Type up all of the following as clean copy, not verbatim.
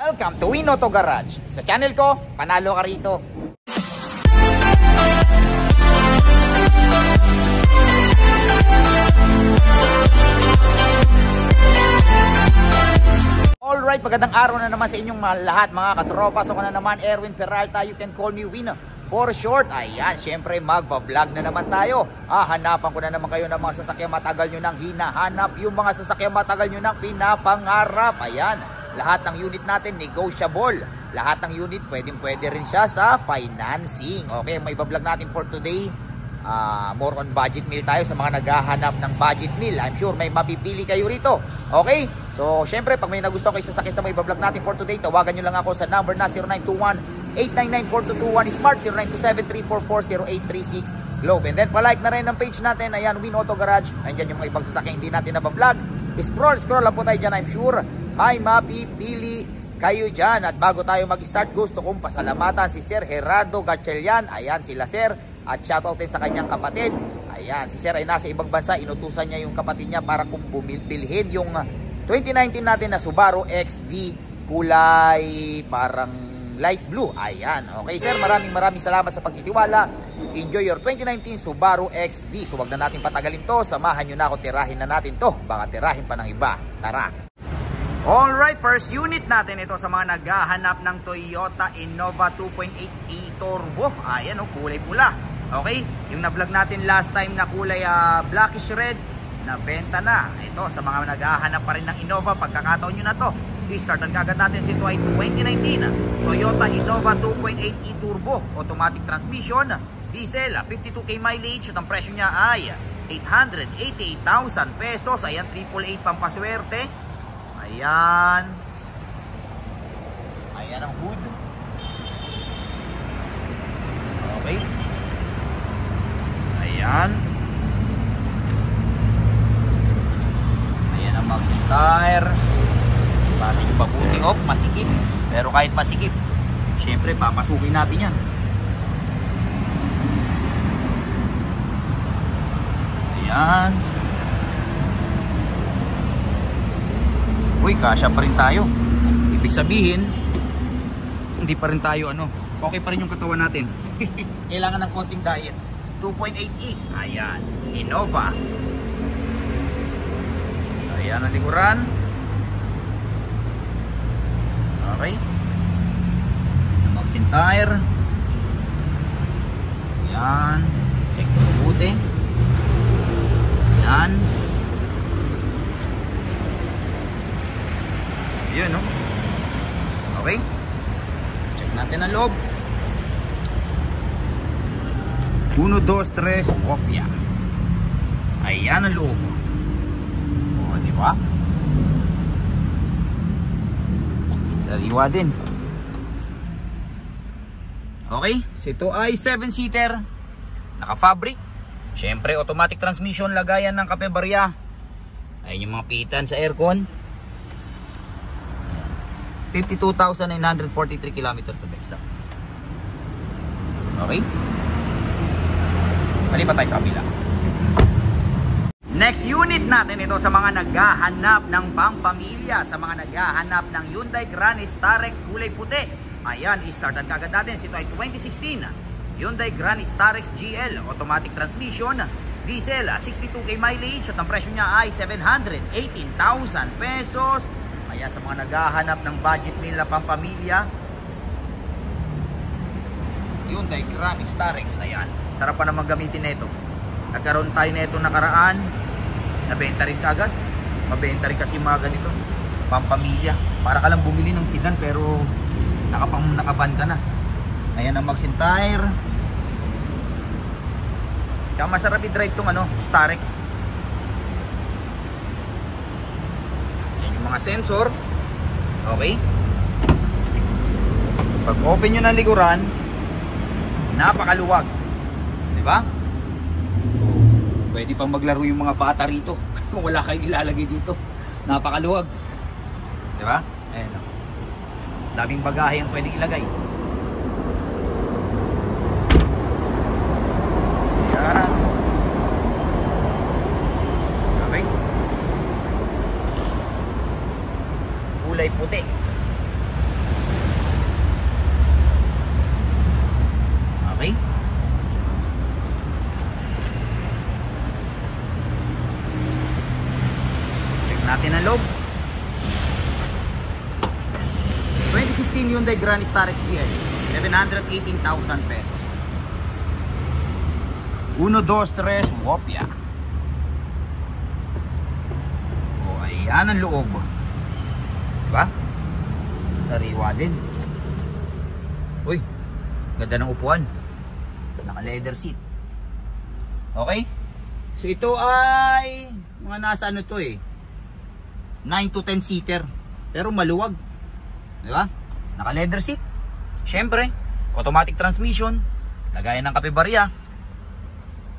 Welcome to Win Auto Garage. Sa channel ko, panalo ka rito. Alright, magandang araw na naman sa inyong lahat mga katropa. So na naman, Erwin Peralta, you can call me Win for short. Ayan, syempre magpa-vlog na naman tayo. Hanapan ko na naman kayo ng mga sasakyang matagal nyo nang hinahanap, yung mga sasakyang matagal nyo nang pinapangarap. Ayan, lahat ng unit natin negotiable. Lahat ng unit pwede rin siya sa financing. Okay, may vlog natin for today. More on budget meal tayo sa mga naghahanap ng budget meal. I'm sure may mapipili kayo rito. Okay? So, syempre, pag may nagustuhan kayo sasakyan sa may vlog natin for today, tawagan nyo lang ako sa number na 0921-899-4221 Smart, 0927-344-0836 Globe. And then, palike na rin ang page natin. Ayan, Win Auto Garage. Nandiyan yung mga ibang sasakyan hindi natin nabablog. Scroll lang po tayo dyan. I'm sure may mapipili kayo dyan. At bago tayo mag-start, gusto kong pasalamatan si Sir Gerardo Gatchalian. Ayan, sila Sir. At shoutout din sa kanyang kapatid. Ayan, si Sir ay nasa ibang bansa. Inutusan niya yung kapatid niya para kung bilhin yung 2019 natin na Subaru XV kulay parang light blue. Ayan, okay Sir, maraming salamat sa pagtitiwala. Enjoy your 2019 Subaru XV. So wag na natin patagalin to. Samahan nyo na ako, tirahin na natin to. Baka tirahin pa ng iba. Tara! Alright, first unit natin ito sa mga naghahanap ng Toyota Innova 2.8 e-turbo. Ayan o, kulay pula. Okay, yung na-vlog natin last time na kulay blackish red, nabenta na. Ito, sa mga naghahanap pa rin ng Innova, pagkakataon nyo na to. I-startan kagad natin si ito ay 2019 Toyota Innova 2.8 e-turbo, automatic transmission, diesel, 52k mileage. At ang presyo niya ay 888,000 pesos. Ayan, 888 pampaswerte. Ayan. Ayan ang hood. Okay. Ayan. Ayan ang maxim tire. Pati yung paputi off, masikip. Pero kahit masikip, syempre papasukin natin yan. Ayan. Uy, kasya pa rin tayo. Ibig sabihin, hindi pa rin tayo okay pa rin yung katawan natin. Kailangan ng konting diet. 2.8e. Ayan, Innova. Ayan ang likuran. Okay. Maxim tire. Ayan. Check mo mabuti. Ayan. Ayan, no? Okay. Check natin ang loob. 1, 2, 3, kopya. Ayan ang loob. O, diba? Sariwa din. Okay, so ito ay 7-seater. Naka-fabric. Syempre, automatic transmission, lagayan ng kape barya. Ayan yung mga pitan sa aircon. 52,943 km to be exact. Okay. Malipat tayo sa kabila. Next unit natin ito sa mga naghahanap ng pangpamilya, sa mga naghahanap ng Hyundai Grand Starex kulay puti. Ayan, i-startan kagad natin. Ito ay 2016 Hyundai Grand Starex GL, automatic transmission, diesel, 62k mileage. At ang presyo niya ay 718,000 pesos. Ayan, sa mga naghahanap ng budget meal na pampamilya, Hyundai Grand Starex. Ayan, sarap pa naman gamitin nito. Nagkaroon tayo nito nakaraan, nabenta rin kagad. Mabenta rin kasi mga ganito pampamilya. Para ka lang bumili ng sedan pero nakaban ka na. Ayan ang maxim tire. Kaya masarap i-drive tong Starex. Ayan yung mga sensor. Okay. Pag open nyo ng likuran, napakaluwag. Diba? Pwede pang maglaro yung mga bata rito kung wala kayong ilalagay dito. Napakaluwag. Diba? Ayan. Daming bagahe ang pwedeng ilagay. Ayan. Okay. kulay puti. 2016 Hyundai Grand Starex GS. 718,000 pesos. 1, 2, 3, wopya. O, ayan ang loob. Diba? Sariwa din. Uy, ganda ng upuan. Naka leather seat. Okay? So ito ay mga nasa ano to 9 to 10 seater. Pero maluwag. Diba? Naka leather seat. Syempre, automatic transmission. Lagayan ng kape-barya.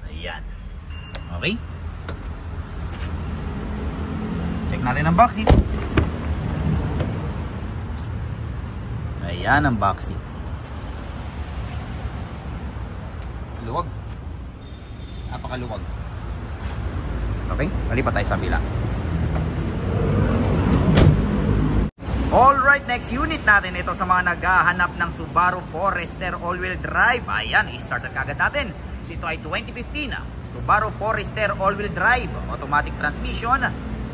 Ayan. Okay? Check natin ang box seat. Ayan ang box seat. Luwag. Napakaluwag. Okay, malipat tayo sa bila. Alright, next unit natin ito sa mga naghahanap ng Subaru Forester all-wheel drive. Ayan, i-start kagad natin. So ito ay 2015 Subaru Forester all-wheel drive, automatic transmission,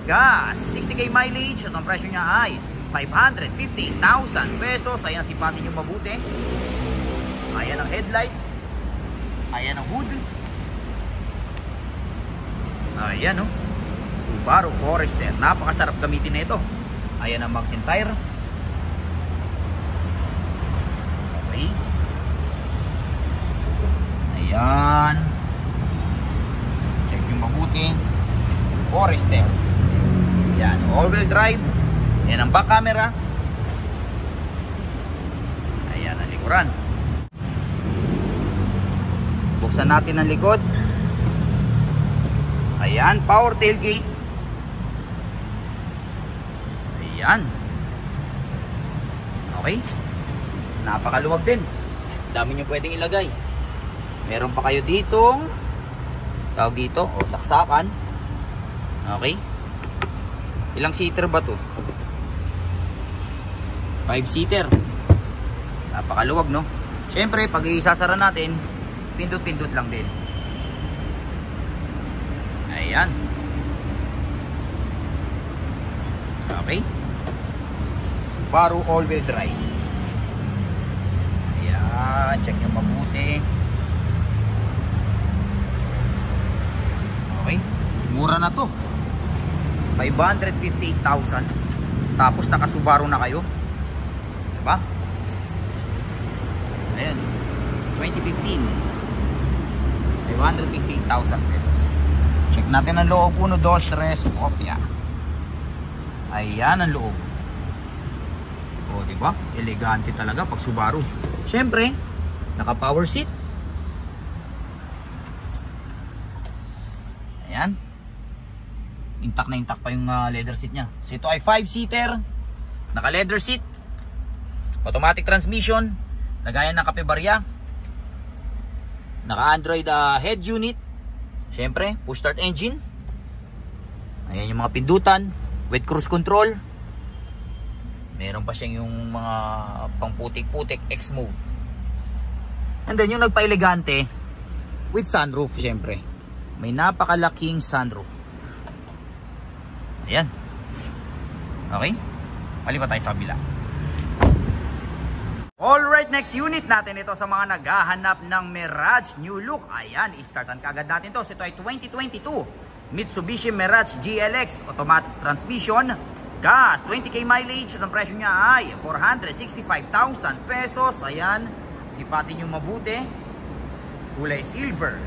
gas, 60k mileage. At ang presyo niya ay 550,000 pesos. Ayan, sipatin nyo mabuti. Ayan ang headlight. Ayan ang hood. Ayan o. Subaru Forester. Napakasarap gamitin na ito. Ayan ang mags and tire. Okay. Ayan. Check yung mabuti. Forester. Ayan. All-wheel drive. Ayan ang back camera. Ayan ang likuran. Buksan natin ang likod. Ayan, power tailgate. Ayan. Okay. Napakaluwag din. Dami nyo pwedeng ilagay. Meron pa kayo ditong tawag dito, o saksakan. Okay. Ilang seater ba to? 5 seater. Napakaluwag, no? Siyempre, pag isasara natin, pindot-pindot lang din. Ayan. Okay. Subaru all-wheel drive. Ayan. Check nyo mabuti. Okay. Mura na to. 558,000. Tapos naka-Subaru na kayo. Diba? Ayan. 2015. 558,000 pesos. Check natin ang loob. 1, 2, 3, kopya. Ayan ang loob. O, diba? Elegante talaga pag Subaru. Siyempre, naka power seat. Ayan. Intact na intact pa yung leather seat nya. So ito ay 5-seater. Naka leather seat. Automatic transmission. Lagayan ng kape-barya. Naka Android head unit. Siyempre, push start engine. Ayan yung mga pindutan. With cruise control. Meron pa siyang yung mga pangputik-putik X mode. And then yung nagpa-elegante with sunroof siyempre. May napakalaking sunroof. Ayan. Okay. Palipat tayo sa kabila. Alright, next unit natin ito sa mga naghahanap ng Mirage New Look. Ayan, i-startan kagad natin to. So ito ay 2022 Mitsubishi Mirage GLX automatic transmission, gas, 20k mileage. At ang presyo niya ay 465,000 pesos. Ayan, sipatin yung mabuti. Kulay silver.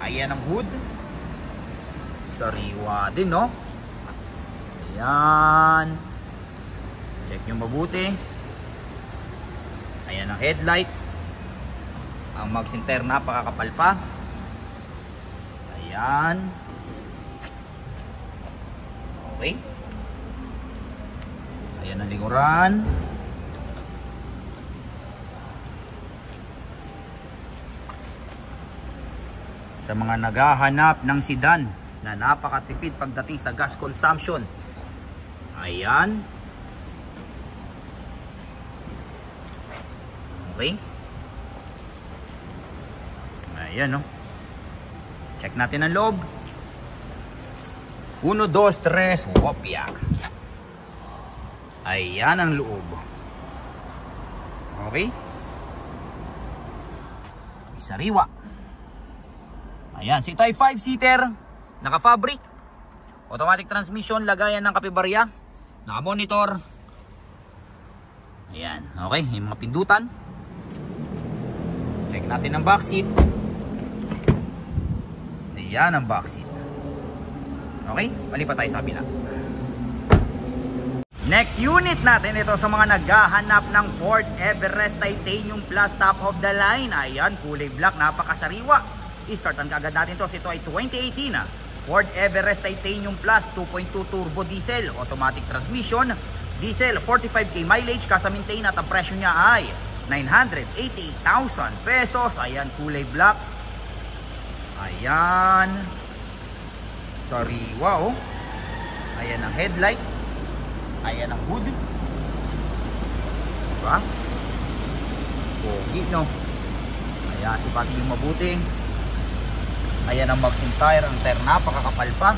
Ayan ang hood. Sariwa din, no? Ayan. Check nyo mabuti. Ayan ang headlight. Ang mags and tire napakakapal pa. Ayan. Okay. Ayan ang likuran. Sa mga naghahanap ng sedan na napakatipid pagdating sa gas consumption. Ayan. Okay. Ayan, no. Check natin ang loob. 1, 2, 3, wopya. Ayan ang loob. Okay? Sariwa. Ayan, so ito ay 5-seater, naka-fabric, automatic transmission, lagayan ng kapibarya, naka-monitor. Ayan, okay, yung mga pindutan. Check natin ang back seat. Ayan ang back seat. Okay, palipat tayo sa kabila. Next unit natin, ito sa mga naghahanap ng Ford Everest Titanium Plus top of the line. Ayan, kulay black, napakasariwa. I-startan kaagad natin to. Ito ay 2018 Ford Everest Titanium Plus 2.2 turbo diesel, automatic transmission, diesel, 45k mileage, kasa-maintain at ang presyo niya ay 988,000 pesos. Ayan, kulay black. Ayan, sariwa oh. Ayan ang headlight. Ayan ang hood. Diba? Pogi, no? Ayan, sipatin yung mabuti. Ayan ang maxing tire. Ang tire napakakapal pa.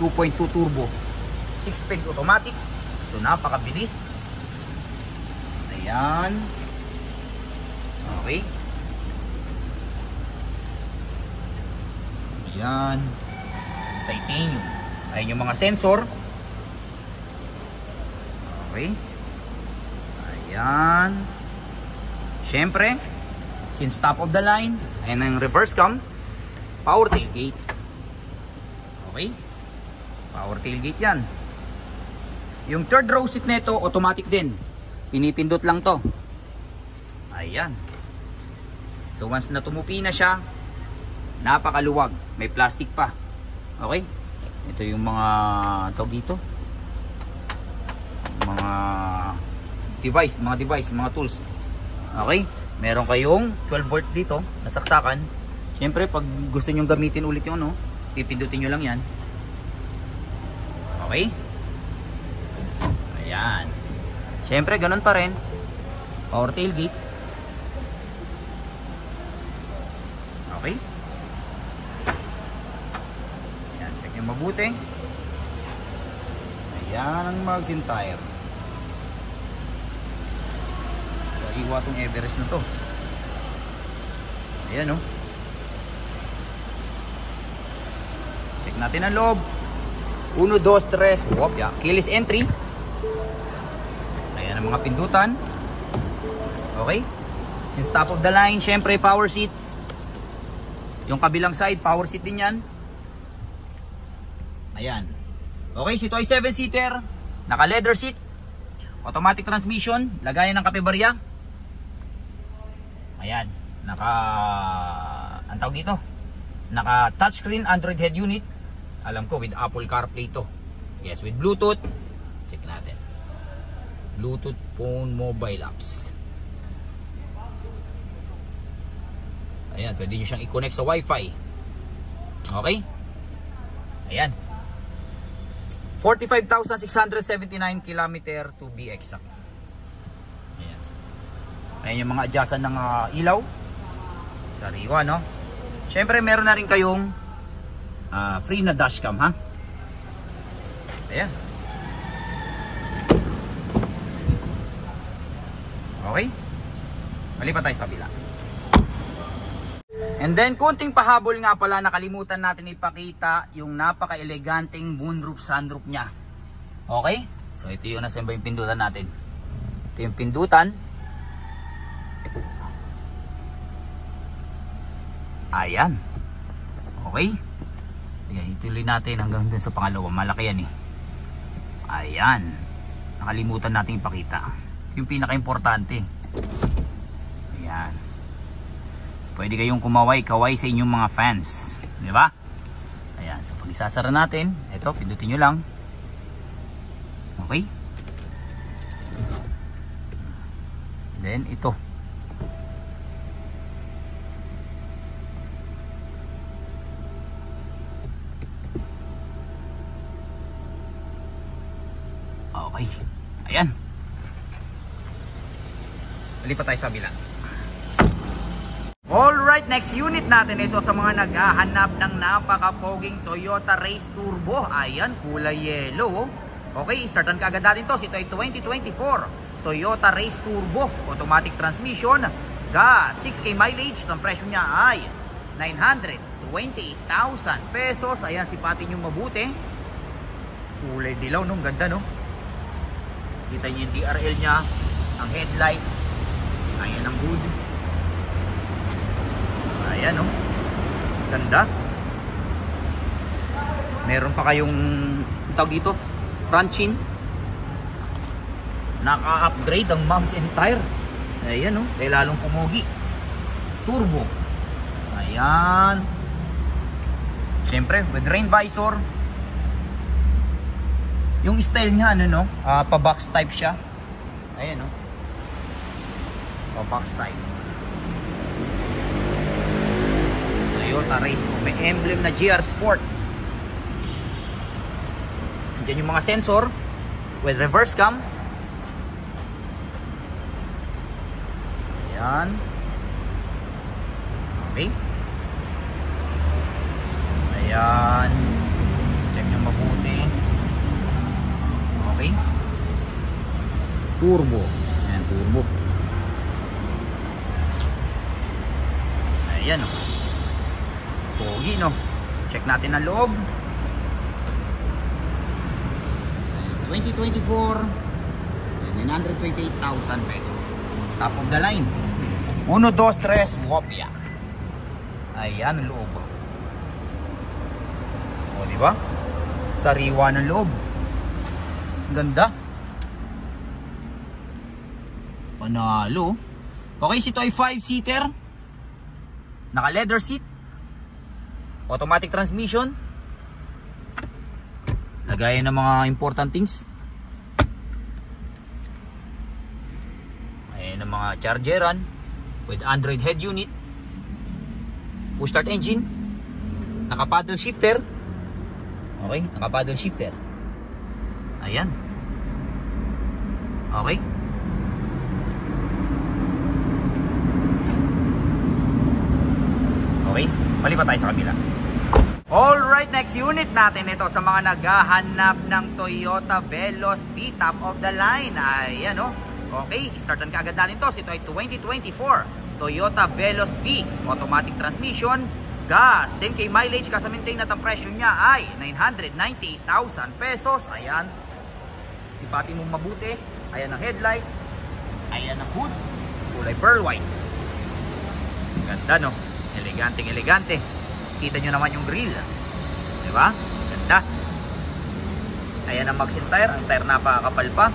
2.2 turbo, 6-speed automatic. So napakabilis. Ayan. Okay. Ayan. Titanium. Ayan yung mga sensor. Okay. Ayan. Siyempre, since top of the line, ayan ang reverse cam, power tailgate. Okay. Power tailgate yan. Yung third row seat nito, automatic din. Pinipindot lang to. Ayan. So once na tumupi na siya, napakaluwag. May plastic pa. Okay. Ito yung mga tawag dito, mga device, mga tools. Okay, meron kayong 12 volts dito, nasaksakan. Siyempre, pag gusto nyo gamitin ulit yung ano, pipindutin nyo lang yan. Okay. Ayan. Siyempre, ganun pa rin. Power tailgate. Okay. Ayan, check nyo mabuti. Ayan ang magazine tire. Sariwa tong Everest na to. Ayan, oh. Check natin ang loob. 1, 2, 3. Wop, yeah. Keyless entry. Ayan ang mga pindutan. Okay. Since top of the line, syempre power seat. Yung kabilang side, power seat din yan. Ayan. Okay, so ito ay 7-seater, naka leather seat, automatic transmission, lagayan ng kapebarya. Ayan, ang tawag dito, naka touchscreen Android head unit. Alam ko with Apple CarPlay to. Yes, with Bluetooth. Check natin. Bluetooth phone mobile apps. Ayan, pwede nyo siyang i-connect sa Wi-Fi. Okay. Ayan, 45,679 km to be exact. Ayan. Ayan yung mga adjustan ng ilaw. Sariwa, no? Siyempre meron na rin kayong free na dashcam, ha? Ayan. Okay. Malipat tayo sa kabila. And then, kunting pahabol nga pala, nakalimutan natin ipakita yung napaka-eleganteng moonroof sunroof niya. Okay? So, ito yung nasa yung pindutan natin. Ito yung pindutan. Ayan. Okay? Ayan, ituloy natin hanggang dun sa pangalawa. Malaki yan eh. Ayan. Nakalimutan natin ipakita. Yung pinaka-importante. Ayan. Pwede kayong kumaway-kaway sa inyong mga fans. Di ba? Ayan. So, pag isasara natin, ito, pindutin nyo lang. Okay? Then, ito. Okay. Ayan. Lipat tayo sa kabila. Alright, next unit natin ito sa mga naghahanap ng napaka-poging Toyota Race Turbo. Ayan, kulay yellow. Okay, startan ka agad natin to. Ito ay 2024 Toyota Race Turbo, automatic transmission, gas, 6K mileage. Ang presyo niya ay 928,000 pesos. Ayan, sipatin nyo mabuti. Kulay dilaw, no? Ganda, no? Kita nyo yung DRL niya, ang headlight. Ayan ang hood. Ayan, no? Ganda. Meron pa kayong tawag dito, front chin. Naka-upgrade ang mounts and tire. Ayan, no? Kaya lalong pumugi. Turbo. Ayan. Siyempre, with rain visor. Yung style niya, ano, no? Pa-box type siya. Ayan, no? Pa-box type. Toyota Race. May emblem na GR Sport. Diyan yung mga sensor with reverse cam. Ayan. Okay. Ayan. Check nyo mabuti. Okay. Turbo. Ayan, turbo. Ayan, oh. Pogi, no? Check natin ang loob. 2024, 928,000 pesos. Top of the line. 1, 2, 3, wopya. Ayan ang loob. O, diba? Sariwa ng loob. Ganda. Panalo. Okay, ito ay 5-seater. Naka leather seat. Automatic transmission. Lagayan ng mga important things. Ayan ang mga chargeran with Android head unit. Push start engine. Naka paddle shifter. Okay, naka paddle shifter. Ayan. Okay. Okay, palipat tayo sa kabila. Alright, next unit natin ito sa mga naghahanap ng Toyota Veloz V, top of the line. Ayan, o. Okay, startan ka agad natin to. Ito ay 2024 Toyota Veloz V, automatic transmission, gas, 10K mileage, kasamintain at ang presyo niya ay 998,000 pesos. Ayan, sipatin mo mabuti. Ayan ang headlight. Ayan ang hood, kulay pearl white. Ganda, no? Eleganteng elegante. Kita nyo naman yung grill. Diba? Ganda. Ayan ang max and tire. Ang tire napakakapal pa.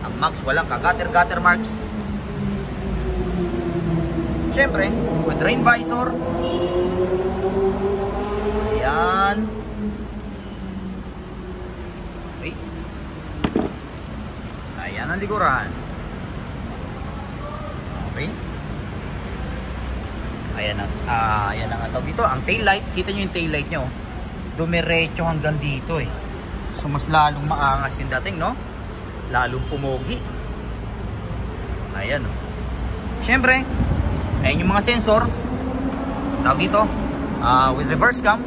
Ang max walang ka-gutter marks. Siyempre, with rain visor. Ayan. Okay. Ayan ang likuran. Okay. Ayan ang tawag dito, ang tail light. Kita nyo yung tail light nyo, dumiretso hanggang dito eh. So mas lalong maangas yung dating, no? Lalong pumogi. Ayan, oh. Siyempre, ayan yung mga sensor. Tawag dito, with reverse cam.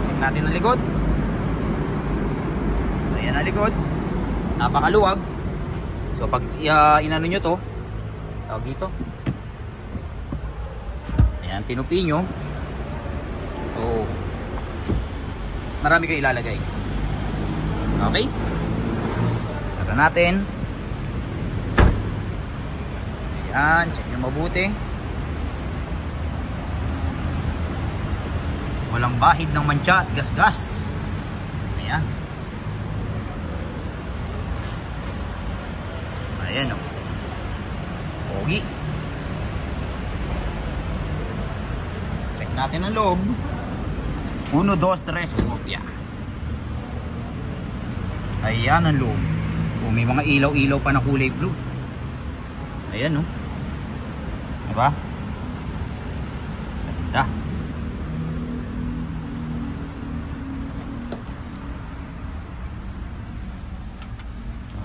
Tingnan natin ang likod. Ayan ang likod. Napakaluwag. So pag inano nyo to, tawag dito, ayan, tinupi nyo. So, marami kayo ilalagay. Okay? Sara natin. Ayan, check nyo mabuti. Walang bahid ng mantsa at gas-gas. Ayan. Ayan, o. Pogi. Natin ang loob. 1, 2, 3, wopya. Ayan ang loob. O, may mga ilaw-ilaw pa na kulay blue. Ayan, no? Diba? Ganda.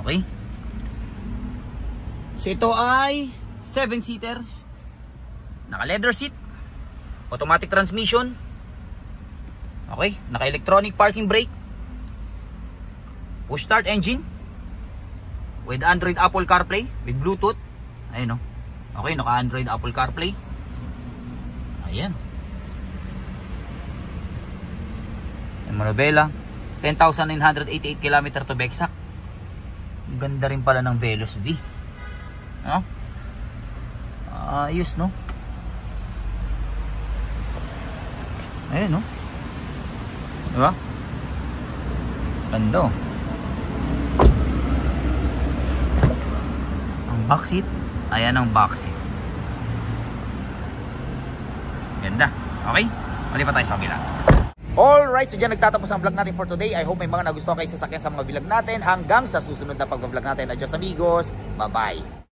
Okay. So ito ay 7-seater. Naka leather seat. Automatic transmission. Okay, naka-electronic parking brake. Push start engine. With Android Apple CarPlay. With Bluetooth. Ayun, no? Okay, naka-Android Apple CarPlay. Ayan. Yung Manubela. 10,988 km to be exact. Ang ganda rin pala ng Veloz V. No? Ayos, no? Ayan, no? Diba? Ganda, oh. Ang backseat. Ayan ang backseat. Ganda. Okay? Mali pa tayo sa kabila. Alright, so dyan nagtatapos ang vlog natin for today. I hope may mga nagustuhan kayo sa sakyan sa mga vlog natin. Hanggang sa susunod na pag-vlog natin. Adios amigos. Bye-bye.